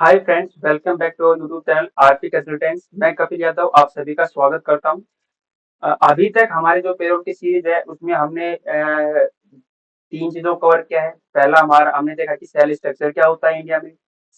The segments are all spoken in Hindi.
Hi friends, welcome back to YouTube channel RP consultants. मैं कपिल यादव आप सभी का स्वागत करता हूं। अभी तक हमारी जो पेरोल की सीरीज है उसमें हमने तीन चीजों को कवर किया है। पहला हमारा हमने देखा कि सेल स्ट्रक्चर क्या होता है इंडिया में।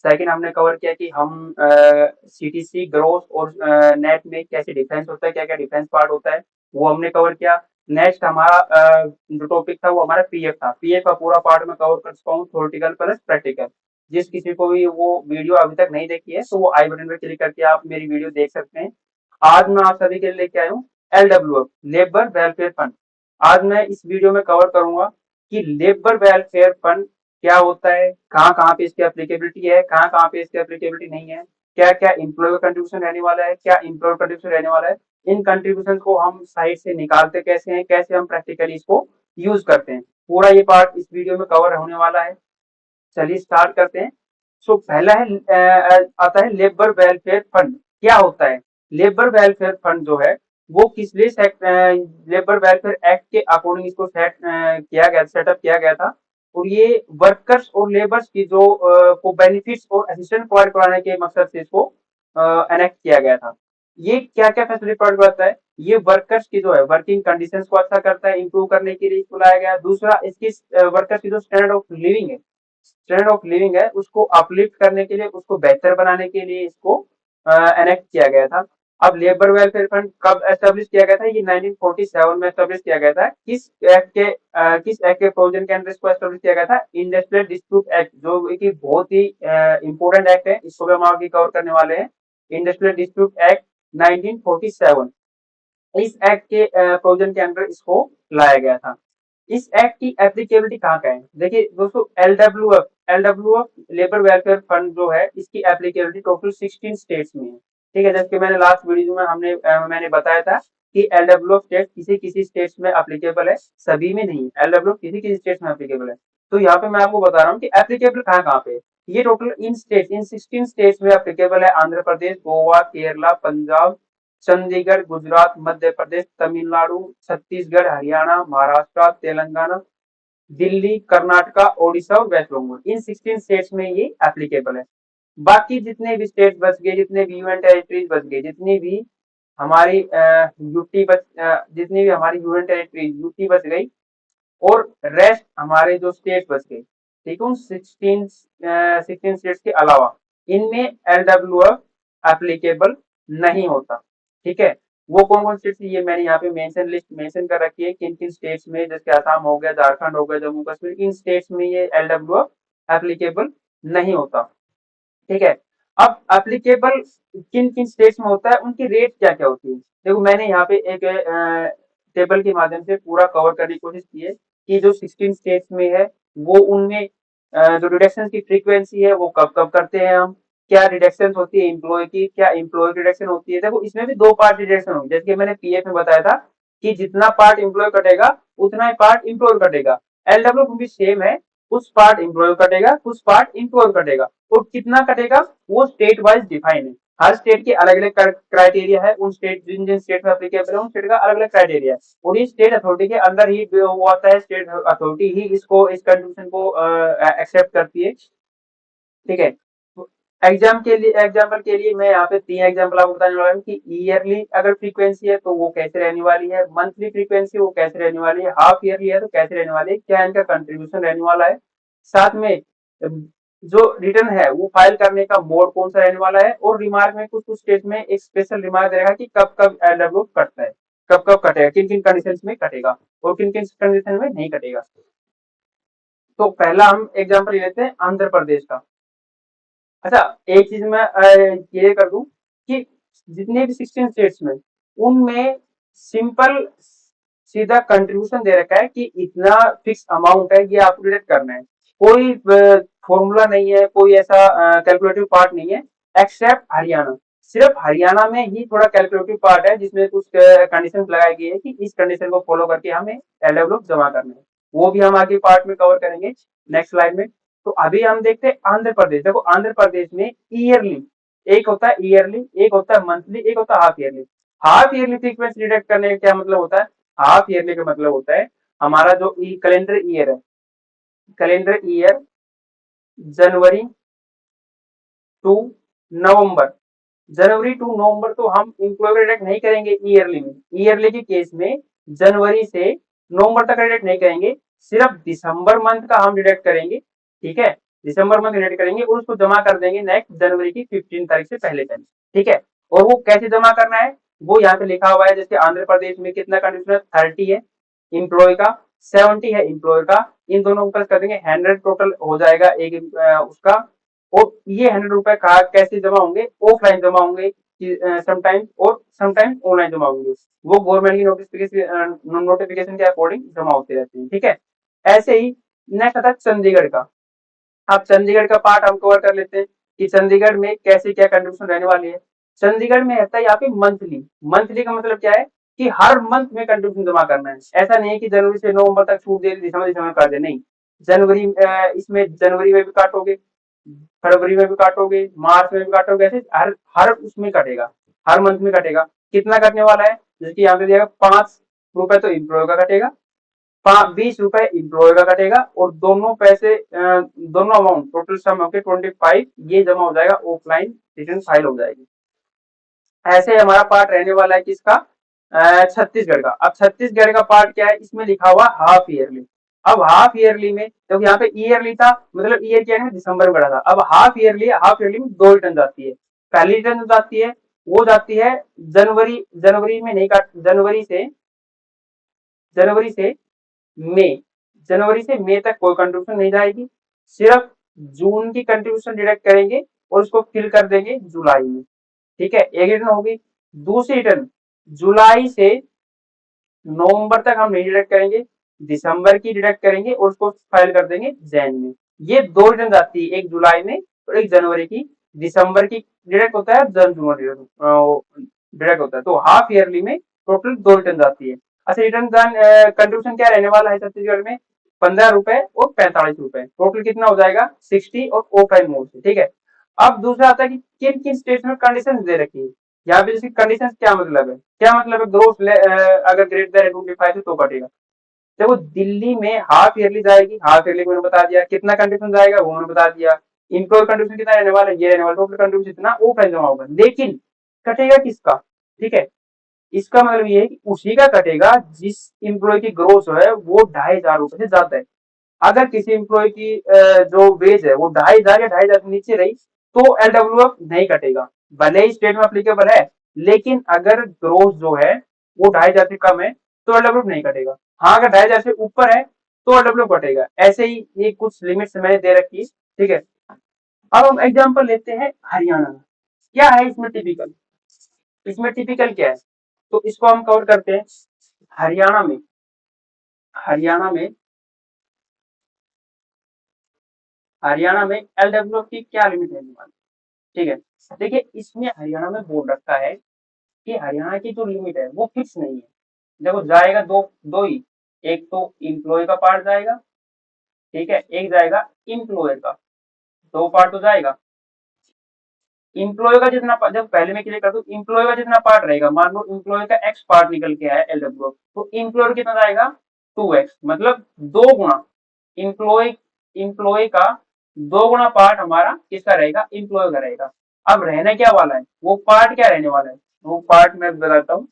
सेकंड हमने कवर किया कि हम सीटीसी ग्रोथ और नेट में कैसे डिफरेंस होता है, क्या क्या डिफरेंस पार्ट होता है, वो हमने कवर किया। नेक्स्ट हमारा जो टॉपिक था वो हमारा पीएफ था। पीएफ का पूरा पार्ट मैं कवर कर चुका हूँ, थ्योरेटिकल प्लस प्रैक्टिकल। जिस किसी को भी वो वीडियो अभी तक नहीं देखी है तो वो आई बटन पर क्लिक करके आप मेरी वीडियो देख सकते हैं। आज मैं आप सभी के लिए लेके आया हूँ LWF, लेबर वेलफेयर फंड। आज मैं इस वीडियो में कवर करूंगा कि लेबर वेलफेयर फंड क्या होता है, कहाँ-कहाँ पे इसकी एप्लीकेबिलिटी है, कहाँ-कहाँ पे इसकी एप्लीकेबिलिटी नहीं है, क्या-क्या एम्प्लॉय का कंट्रीब्यूशन रहने वाला है, क्या एम्प्लॉय कंट्रीब्यूशन रहने वाला है, इन कंट्रीब्यूशन को हम साइड से निकालते कैसे हैं, कैसे हम प्रैक्टिकली इसको यूज करते हैं। पूरा ये पार्ट इस वीडियो में कवर होने वाला है। चलिए स्टार्ट करते हैं। सो पहला है आता है लेबर वेलफेयर फंड। क्या होता है लेबर वेलफेयर फंड? जो है वो किस लिए लेबर वेलफेयर एक्ट के अकॉर्डिंग इसको सेटअप किया गया था। और ये वर्कर्स और लेबर्स की जो को बेनिफिट्स और असिस्टेंस प्रोवाइड कराने के मकसद से इसको एनेक्ट किया गया था। ये क्या क्या फैसिलिटी प्रोवाइड करता है? ये वर्कर्स की जो है वर्किंग कंडीशंस को अच्छा करता है, इंप्रूव करने के लिए इसको लाया गया। दूसरा, इसकी वर्कर्स की जो स्टैंडर्ड ऑफ लिविंग है उसको अपलिफ्ट करने के लिए, उसको बेहतर बनाने के लिए इसको एनेक्ट किया गया था। अब लेबर वेलफेयर फंड कब एस्टेब्लिश किया गया था? ये 1947 में एस्टेब्लिश किया गया था। किस एक्ट के प्रोविजन के अंदर इसको एस्टेब्लिश किया गया था? इंडस्ट्रियल डिस्प्यूट एक्ट, जो कि बहुत ही इंपॉर्टेंट एक्ट है, इसको भी हम आगे कवर करने वाले हैं। इंडस्ट्रियल डिस्प्यूट एक्ट 1947, इस एक्ट के प्रोविजन के अंदर इसको लाया गया था। इस एक्ट की एप्लीकेबिलिटी कहाँ का है? देखिए दोस्तों, एलडब्ल्यूएफ लेबर वेलफेयर फंड जो है इसकी एप्लीकेबिलिटी टोटल 16 स्टेट्स में है। ठीक है, जैसे कि मैंने लास्ट वीडियो में मैंने बताया था कि एलडब्ल्यूएफ स्टेट किसी किसी स्टेट्स में एप्लीकेबल है, सभी में नहीं है। एलडब्ल्यूएफ किसी किसी स्टेट्स में एप्लीकेबल है। तो यहाँ पे मैं आपको बता रहा हूँ कि एप्लीकेबल कहाँ कहाँ पे है। ये टोटल इन 16 स्टेट्स में एप्लीकेबल है। आंध्र प्रदेश, गोवा, केरला, पंजाब, चंडीगढ़, गुजरात, मध्य प्रदेश, तमिलनाडु, छत्तीसगढ़, हरियाणा, महाराष्ट्र, तेलंगाना, दिल्ली, कर्नाटका, ओडिशा और वेस्ट बंगाल। इन 16 स्टेट्स में ये एप्लीकेबल है। बाकी जितने भी स्टेट बच गए, जितने भी यूनियन टेरिटरीज बच गए, हमारी जितनी भी हमारी यूनियन टेरिटरीज यूटी बच गई, और रेस्ट हमारे जो स्टेट बच गए, ठीक है, उन 16 स्टेट्स के अलावा इनमें एलडब्ल्यूएफ एप्लीकेबल नहीं होता। ठीक है, वो कौन कौन स्टेट्स, ये मैंने यहाँ पे लिस्ट मेंशन कर रखी है, किन किन स्टेट्स में, जैसे असम हो गया, झारखंड हो गया, जम्मू कश्मीर, इन स्टेट्स में ये एलडब्ल्यूएफ एप्लीकेबल नहीं होता। ठीक है, अब एप्लीकेबल किन किन स्टेट्स में होता है, उनकी रेट क्या क्या होती है। देखो, मैंने यहाँ पे एक टेबल के माध्यम से पूरा कवर करने की कोशिश की है कि जो 16 स्टेट्स में है वो उनमें जो रिडक्शन की फ्रीक्वेंसी है वो कब कब करते हैं हम, क्या रिडक्शन होती है एम्प्लॉय की, क्या एम्प्लॉय की रिडक्शन होती है। देखो, इसमें भी दो पार्ट रिडक्शन होगी, जैसे कि मैंने पीएफ में बताया था कि जितना पार्ट एम्प्लॉय कटेगा उतना ही पार्ट एम्प्लॉय कटेगा। एलडब्ल्यू भी सेम है, कुछ पार्ट एम्प्लॉय कटेगा, कुछ पार्ट एम्प्लॉय कटेगा, और कितना कटेगा वो स्टेट वाइज डिफाइन है। हर स्टेट के अलग अलग क्राइटेरिया है, उन स्टेट जिन जिन स्टेट में एप्लीकेबल है उन स्टेट का अलग अलग क्राइटेरिया है, और ये स्टेट अथॉरिटी के अंदर ही वो आता है। स्टेट अथॉरिटी ही इसको इस कंट्रीब्यूशन को एक्सेप्ट करती है। ठीक है, एग्जाम्पल के लिए मैं यहाँ पे तीन एग्जाम्पल आपको बताने वाला हूँ कि ईयरली अगर फ्रीक्वेंसी है तो वो कैसे रहने वाली है, मंथली फ्रीक्वेंसी वो कैसे रहने वाली है, हाफ ईयरली है तो कैसे रहने वाली है, क्या इनका कंट्रीब्यूशन रहने वाला है। साथ में जो रिटर्न है वो फाइल करने का मोड कौन सा रहने वाला है, और रिमार्क में कुछ कुछ स्टेट में एक स्पेशल रिमार्क रहेगा कि कब कब एलडब्ल्यू कटता है, कब कब कटेगा, किन किन कंडीशन में कटेगा और किन किन कंडीशन में नहीं कटेगा। तो पहला हम एग्जाम्पल लेते हैं आंध्र प्रदेश का। अच्छा, एक चीज मैं क्लियर कर दूं कि जितने भी 16 स्टेट्स में, उनमें सिंपल सीधा कंट्रीब्यूशन दे रखा है कि इतना फिक्स अमाउंट है, ये आपको डिडक्ट करना है। कोई फॉर्मूला नहीं है, कोई ऐसा कैलकुलेटिव पार्ट नहीं है, एक्सेप्ट हरियाणा। सिर्फ हरियाणा में ही थोड़ा कैलकुलेटिव पार्ट है जिसमें कुछ कंडीशन लगाई गई है कि इस कंडीशन को फॉलो करके हमें एलडब्ल्यू जमा करना है। वो भी हम आगे पार्ट में कवर करेंगे नेक्स्ट स्लाइड में। तो अभी हम देखते हैं आंध्र प्रदेश। देखो, आंध्र प्रदेश में ईयरली एक होता है, ईयरली एक होता है, मंथली एक होता है, half yearly. Half yearly frequency deduct करने का क्या मतलब होता है? हाफ ईयरली का मतलब होता है हमारा जो कैलेंडर ईयर है, calendar year January, to November, January to November तो हम एम्प्लॉय डिडक्ट नहीं करेंगे ईयरली में। ईयरली के केस में जनवरी से नवंबर तक डिडक्ट नहीं करेंगे, सिर्फ दिसंबर मंथ का हम डिडक्ट करेंगे। ठीक है, दिसंबर मंथ डिडक्ट करेंगे और उसको जमा कर देंगे नेक्स्ट जनवरी की 15 तारीख से पहले पहले। ठीक है, और वो कैसे जमा करना है वो यहाँ पे लिखा हुआ है। जैसे आंध्र प्रदेश में कितना कंट्रीब्यूशन 30 है एम्प्लॉय का, 70 है एम्प्लॉय का, इन दोनों को प्लस कर देंगे 100 टोटल हो जाएगा एक उसका। और ये 100 रुपए कहा कैसे जमा होंगे, ऑफलाइन जमा होंगे समटाइम्स, और समटाइम्स ऑनलाइन जमा होंगे। वो गवर्नमेंट की नोटिफिकेशन के अकॉर्डिंग जमा होते रहते हैं। ठीक है, ऐसे ही नेक्स्ट आता है चंडीगढ़ का। अब चंडीगढ़ का पार्ट हम कवर कर लेते हैं कि चंडीगढ़ में कैसे क्या कंट्रीब्यूशन रहने वाली है। चंडीगढ़ में रहता है यहाँ पे मंथली। मंथली का मतलब क्या है कि हर मंथ में कंट्रीब्यूशन जमा करना है। ऐसा नहीं है कि जनवरी से नवंबर तक छूट दे, दिसंबर कर दे, नहीं। जनवरी इसमें जनवरी में भी काटोगे, फरवरी में भी काटोगे, मार्च में भी काटोगे, ऐसे हर हर उसमें कटेगा, हर मंथ में कटेगा। कितना कटने वाला है, जैसे यहाँ पे दिया 5 रुपए तो एम्प्लॉय का कटेगा, 20 रुपए एम्प्लॉय का कटेगा, और दोनों पैसे दोनों अमाउंट टोटल सम होकर 25 ये जमा हो जाएगा, ऑफलाइन रिटर्न फाइल हो जाएगी। ऐसे हमारा पार्ट रहने वाला है किसका, छत्तीसगढ़ का। अब छत्तीसगढ़ का पार्ट क्या है, इसमें लिखा हुआ हाफ ईयरली। अब हाफ ईयरली में क्योंकि यहाँ पे ईयरली था, मतलब ईयर क्या है दिसंबर में बढ़ा था। अब हाफ ईयरली में 2 रिटर्न जाती है। पहली रिटर्न जो जाती है वो जाती है जनवरी, जनवरी में नहीं काट, जनवरी से मई, जनवरी से मई तक कोई कंट्रीब्यूशन नहीं जाएगी, सिर्फ जून की कंट्रीब्यूशन डिडक्ट करेंगे और उसको फिल कर देंगे जुलाई में। ठीक है, एक रिटर्न होगी। दूसरी रिटर्न जुलाई से नवंबर तक हम नहीं डिडक्ट करेंगे, दिसंबर की डिडक्ट करेंगे और उसको फाइल कर देंगे जैन में। ये 2 रिटर्न जाती है, एक जुलाई में और एक जनवरी की। दिसंबर की डिडक्ट होता है, डिडक्ट होता है। तो हाफ ईयरली में टोटल 2 रिटर्न जाती है। अच्छा, रिटर्न कंट्रीब्यूशन क्या रहने वाला है छत्तीसगढ़ में, 15 रुपए और 45 रुपए, टोटल कितना हो जाएगा 60 और ऑफलाइन मोड से। ठीक है, अब दूसरा आता है कि किन किन स्टेट्स में कंडीशन दे रखी है। यहाँ पे जैसे कंडीशन क्या मतलब है, ग्रोथ अगर ग्रेटर देन 25 है तो कटेगा। देखो दिल्ली में हाफ ईयरली जाएगी, हाफ ईयरली मैंने बता दिया, कितना कंट्रीब्यूशन जाएगा वो मैंने बता दिया। इम्प्लॉय कंट्रीब्यूशन कितना रहने वाला है, ये रहने वाला, टोटल कंट्रीब्यूशन इतना ऑफलाइन जमा होगा। लेकिन कटेगा किसका, ठीक है, इसका मतलब ये है कि उसी का कटेगा जिस इम्प्लॉय की ग्रोथ है वो 2500 से ज्यादा है। अगर किसी इम्प्लॉय की जो वेज है वो 2500 या 2500 से नीचे रही तो एलडब्ल्यूएफ नहीं कटेगा, भले ही स्टेट में अप्लीकेबल है। लेकिन अगर ग्रोथ जो है वो 2500 से कम है तो एलडब्ल्यूएफ नहीं कटेगा। हाँ, अगर 2500 से ऊपर है तो एलडब्ल्यूएफ कटेगा। ऐसे ही ये कुछ लिमिट्स मैंने दे रखी है। ठीक है, अब हम एग्जाम्पल लेते हैं हरियाणा। क्या है इसमें टिपिकल, इसमें टिपिकल क्या है, तो इसको हम कवर करते हैं। हरियाणा में, हरियाणा में हरियाणा में एलडब्ल्यूएफ की क्या लिमिट रहने वाली। ठीक है, देखिए इसमें हरियाणा में बोल रखा है कि हरियाणा की जो लिमिट है वो फिक्स नहीं है। देखो जाएगा दो, दो ही, एक तो इम्प्लॉय का पार्ट जाएगा, ठीक है, एक जाएगा इम्प्लॉयर का, दो पार्ट तो जाएगा। इम्प्लॉय का जितना जब पहले में क्लियर कर दूं, इम्प्लॉय का जितना पार्ट रहेगा, मान लो इम्प्लॉय का एक्स पार्ट निकल के आया एलडब्ल्यू, तो इम्प्लॉयर कितना जाएगा 2x, मतलब 2 गुना। इम्प्लॉय इम्प्लॉय का 2 गुना पार्ट हमारा किसका रहेगा, इम्प्लॉय का रहेगा। अब रहना क्या वाला है, वो पार्ट क्या रहने वाला है, वो पार्ट मैं बताता हूँ।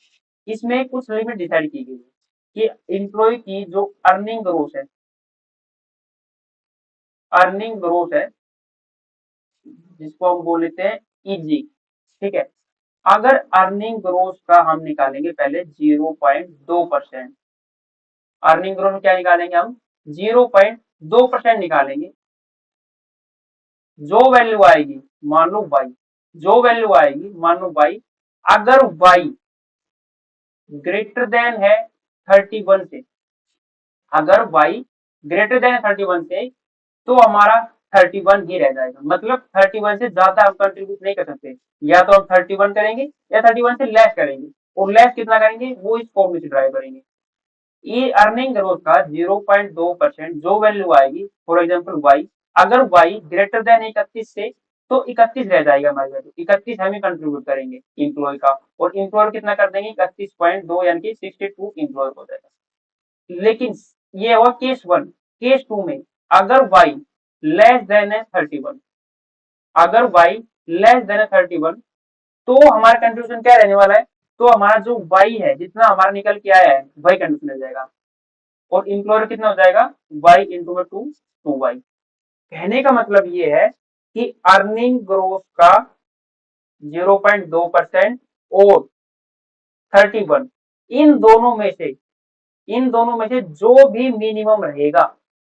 इसमें कुछ लिमिट डिसाइड की गई है कि इम्प्लॉय की जो अर्निंग ग्रोथ है, अर्निंग ग्रोथ है जिसको हम बोल लेते हैं ईजी। ठीक है, अगर अर्निंग ग्रोथ का हम निकालेंगे पहले 0.2%, अर्निंग ग्रोथ क्या निकालेंगे हम, 0.2% निकालेंगे। जो वैल्यू आएगी मान लो y, जो वैल्यू आएगी मान लो y, अगर y ग्रेटर देन है 31 से, अगर y ग्रेटर देन 31 से तो हमारा 31 ही रह जाएगा। मतलब 31 से ज्यादा हम कंट्रीब्यूट नहीं कर सकते, या तो हम 31 करेंगे या 31 से लेस करेंगे, और लेस कितना करेंगे वो इस फॉर्म में ड्राइव करेंगे। ये अर्निंग ग्रोथ का 0.2% जो वैल्यू आएगी, फॉर एग्जाम्पल वाई, अगर वाई ग्रेटर देन 31 से तो 31 रह जाएगा हमारी वैल्यू, 31 हम ही कंट्रीब्यूट करेंगे इम्प्लॉय का, और इम्प्लॉय कितना कर देंगे 31.2 यानी कि 62 इम्प्लॉय हो जाएगा। लेकिन ये हुआ केस 1। केस 2 में अगर वाई लेस देन है 31, अगर y लेस देन 31, तो हमारा कंट्रीब्यूशन क्या रहने वाला है, तो हमारा जो वाई है जितना हमारा निकल के आया है वही कंट्रीब्यूशन मिल जाएगा। और इंप्लॉयर कितना हो जाएगा, वाई इंटू में टू वाई। कहने का मतलब ये है कि अर्निंग ग्रोथ का 0.2% और 31, इन दोनों में से इन दोनों में से जो भी मिनिमम रहेगा,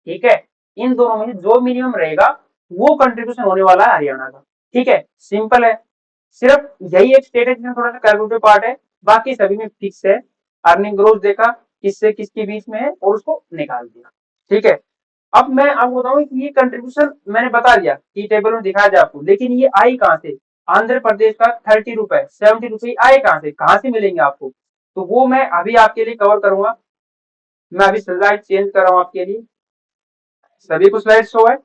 ठीक है, इन दोनों में से जो मिनिमम रहेगा वो कंट्रीब्यूशन होने वाला है हरियाणा का। ठीक है, सिंपल है। सिर्फ यही एक स्टेट है जिसमें थोड़ा सा कैलकुलेटिव पार्ट है, बाकी सभी में फिक्स है। अर्निंग ग्रोथ देखा किससे किसके बीच में है और उसको निकाल दिया। ठीक है, अब मैं आपको बताऊं कि ये कंट्रीब्यूशन मैंने बता दिया कि टेबल में दिखाया जाए आपको, लेकिन ये आई कहां से, आंध्र प्रदेश का 30 रुपए 70 रुपए आए कहां से मिलेंगे आपको, तो वो मैं अभी आपके लिए कवर करूंगा। मैं अभी स्लाइड चेंज कर रहा हूँ आपके लिए। सभी को स्लाइड शो है?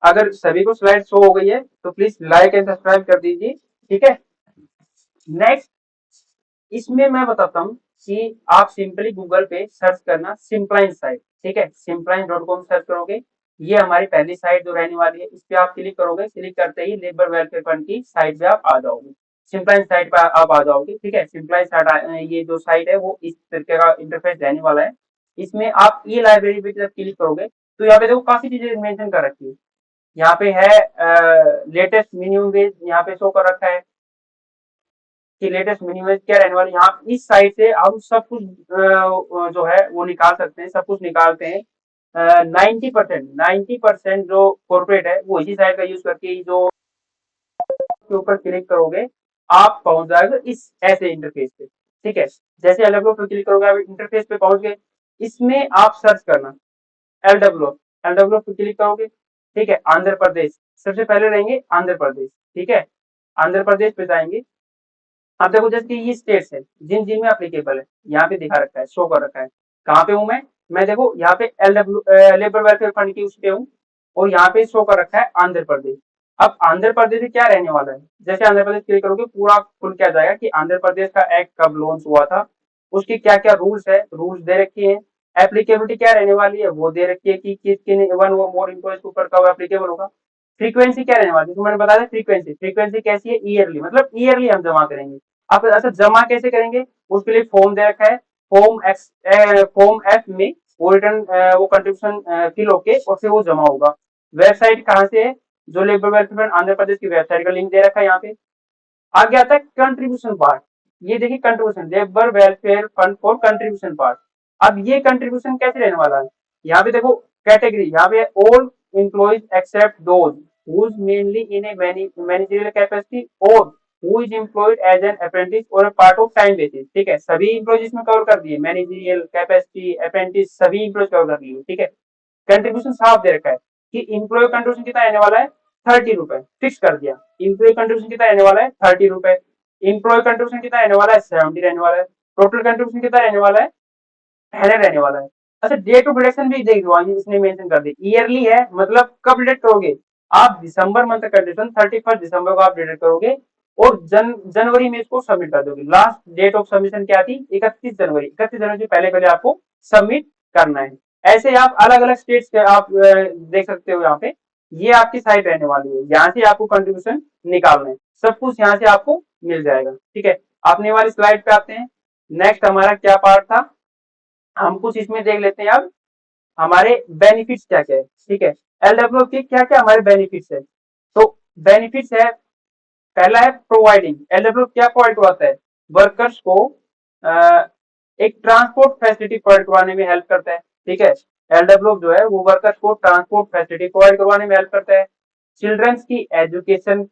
अगर सभी को स्लाइड शो हो गई है तो प्लीज लाइक एंड सब्सक्राइब कर दीजिए। ठीक है, नेक्स्ट इसमें मैं बताता हूँ कि आप सिंपली गूगल पे सर्च करना सिंपलाइन साइट। ठीक है, simpline.com सर्च करोगे, ये हमारी पहली साइट जो रहने वाली है, इस पे आप क्लिक करोगे। क्लिक करते ही लेबर वेलफेयर फंड की साइट पे आप आ जाओगे, सिंपलाइन साइट पे आप आ जाओगे। ठीक है, सिंपलाइन साइट, ये जो साइट है वो इस तरीके का इंटरफेस रहने वाला है। इसमें आप ई लाइब्रेरी पे जब क्लिक करोगे तो यहाँ पे देखो काफी चीजें मेंशन कर रखी है। यहाँ पे है लेटेस्ट मिनिमम वेज, यहाँ पे शो कर रखा है कि लेटेस्ट मिनिमम क्या रहने वाली। यहाँ इस साइट से हम सब कुछ जो है वो निकाल सकते हैं, सब कुछ निकालते हैं। 90% जो कॉर्पोरेट है वो इसी साइट का यूज करके, जो के ऊपर क्लिक करोगे आप पहुंच जाएगा इस ऐसे इंटरफेस पे। ठीक है, जैसे एलडब्ल्यू पे क्लिक करोगे आप इंटरफेस पे पहुंच गए। इसमें आप सर्च करना एलडब्ल्यू, एलडब्ल्यू पे क्लिक करोगे। ठीक है, आंध्र प्रदेश सबसे पहले रहेंगे, आंध्र प्रदेश। ठीक है, आंध्र प्रदेश पे जाएंगे। अब देखो जैसे ये स्टेट्स है जिन जिन में अप्लीकेबल है, यहाँ पे दिखा रखा है, शो कर रखा है। कहाँ पे हूँ मैं देखो यहाँ पे एलडब्ल्यू लेबर वेलफेयर फंड की उस पे हूँ, और यहाँ पे शो कर रखा है आंध्र प्रदेश। अब आंध्र प्रदेश में क्या रहने वाला है, जैसे आंध्र प्रदेश क्लिक करोगे पूरा खुल के आ जाएगा कि आंध्र प्रदेश का एक्ट कब लॉन्च हुआ था, उसकी क्या क्या रूल्स है, रूल्स दे रखे हैं। एप्लीकेबिलिटी क्या रहने वाली है वो दे रखी है कि किन वन और मोर एम्प्लॉयज के ऊपर कब एप्लीकेबल होगा। फ्रीक्वेंसी क्या रहने वाली है, तो मैंने बताया फ्रीक्वेंसी, फ्रीक्वेंसी कैसी है, ईयरली, मतलब ईयरली हम जमा करेंगे। आप अच्छा जमा कैसे करेंगे, उसके लिए फॉर्म दे रखा है। फॉर्म एफ में वो रिटर्न वो कंट्रीब्यूशन फिल होके और फिर वो जमा होगा। वेबसाइट कहाँ से है, जो लेबर वेलफेयर आंध्र प्रदेश की वेबसाइट का लिंक दे रखा है यहाँ पे। आगे आता है कंट्रीब्यूशन पार्ट। ये देखिए contribution, labour welfare fund for contribution part. अब ये कंट्रीब्यूशन कैसे रहने वाला है, यहाँ पे देखो कैटेगरी, यहाँ पे all employees except those who's mainly in a managerial capacity or who is employed as an apprentice or a part of time basis। ठीक है, सभी एम्प्लॉइज इसमें कवर कर दिए, मैनेजरियल कैपेसिटी अप्रेंटिस सभी एम्प्लॉइज कवर कर लिए। ठीक है, कंट्रीब्यूशन साफ दे रखा है कि एम्प्लॉय कंट्रीब्यूशन कितना रहने वाला है, 30 रुपए फिक्स कर दिया। एम्प्लॉय कंट्रीब्यूशन कितना रहने वाला है, 30 रुपए। एम्प्लॉय कंट्रीब्यूशन कितना रहने वाला है, 70 रहने वाला है। टोटल कंट्रीब्यूशन कितना रहने वाला है, 100 रहने वाला है। अच्छा, डेट ऑफ डिडक्शन भी देख लो, इसने मेंशन कर दी, ईयरली है, मतलब कब डिडक्ट करोगे आप, दिसंबर मंथ का कंट्रीब्यूशन 31 दिसंबर को आप डिडक्ट करोगे और जनवरी में इसको सबमिट कर दोगे। लास्ट डेट ऑफ सबमिशन क्या थी, 31 जनवरी, 31 जनवरी से पहले पहले आपको सबमिट करना है। ऐसे आप अलग अलग स्टेट्स के आप देख सकते हो। यहाँ पे ये आपकी साइट रहने वाली है, यहाँ से आपको कंट्रीब्यूशन निकालना है, सब कुछ यहाँ से आपको मिल जाएगा। ठीक है, अपने वाली स्लाइड पे आते हैं। नेक्स्ट हमारा क्या पार्ट था, हम कुछ इसमें देख लेते हैं अब हमारे बेनिफिट्स क्या क्या है। ठीक है, एलडब्ल्यू के क्या क्या हमारे बेनिफिट्स है, तो बेनिफिट्स है, पहला है प्रोवाइडिंग। एलडब्ल्यू क्या प्रोवाइड करवाता है, वर्कर्स को एक ट्रांसपोर्ट फैसिलिटी प्रोवाइड करवाने में हेल्प करता है। ठीक है, एलडब्ल्यू जो है वो वर्कर्स को ट्रांसपोर्ट फैसिलिटी प्रोवाइड करवाने में हेल्प करता है। चिल्ड्रंस की एजुकेशन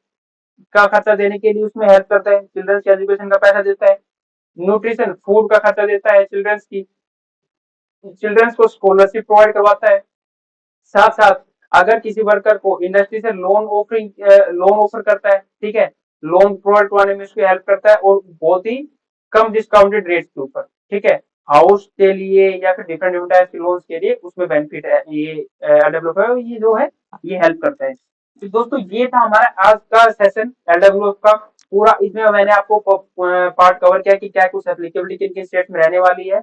का खर्चा देने के लिए उसमें हेल्प करता है, चिल्ड्रंस की एजुकेशन का पैसा देता है। न्यूट्रिशन फूड का खर्चा देता है चिल्ड्रंस की, चिल्ड्रंस को स्कॉलरशिप प्रोवाइड करवाता है। साथ साथ अगर किसी वर्कर को इंडस्ट्री से लोन ऑफर करता है, ठीक है, लोन प्रोवाइड करवाने में उसकी हेल्प करता है और बहुत ही कम डिस्काउंटेड रेट के ऊपर। ठीक है, हाउस के लिए या फिर डिफरेंट डिफरेंट टाइप के लोन के लिए उसमें बेनिफिट है, ये एलडब्ल्यू है, ये जो है ये हेल्प करता है। तो दोस्तों ये था हमारा आज का सेशन एलडब्ल्यू का पूरा। इसमें मैंने आपको पार्ट कवर किया कि क्या कुछ एप्लीकेबिलिटी किन किन स्टेट में रहने वाली है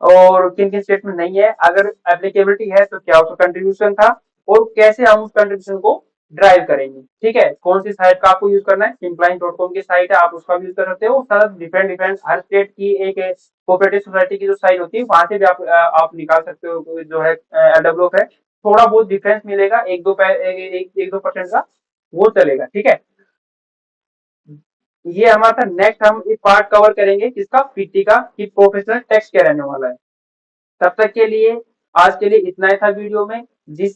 और किन किन स्टेट में नहीं है, अगर एप्लीकेबिलिटी है तो क्या उसका कंट्रीब्यूशन था और कैसे हम उस कंट्रीब्यूशन को ड्राइव करेंगे। ठीक है, कौन सी साइट का आपको यूज करना है, simpline.com की साइट है, आप उसका भी यूज कर सकते हो। सारा डिफरेंट डिफरेंट हर स्टेट की एक कोऑपरेटिव सोसाइटी की जो साइट होती है वहां से भी आप निकाल सकते हो जो है LWF है। थोड़ा बहुत डिफरेंस मिलेगा, एक दो परसेंट का, वो चलेगा। ठीक है, ये हमारा था। नेक्स्ट हम एक पार्ट कवर करेंगे किसका, पीटी का, कि प्रोफेशनल टैक्स क्या रहने वाला है। तब तक के लिए, आज के लिए इतना ही था वीडियो में। जिस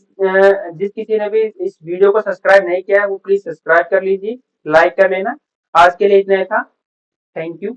किसी ने भी इस वीडियो को सब्सक्राइब नहीं किया है वो प्लीज सब्सक्राइब कर लीजिए, लाइक कर लेना। आज के लिए इतना ही था। Thank you.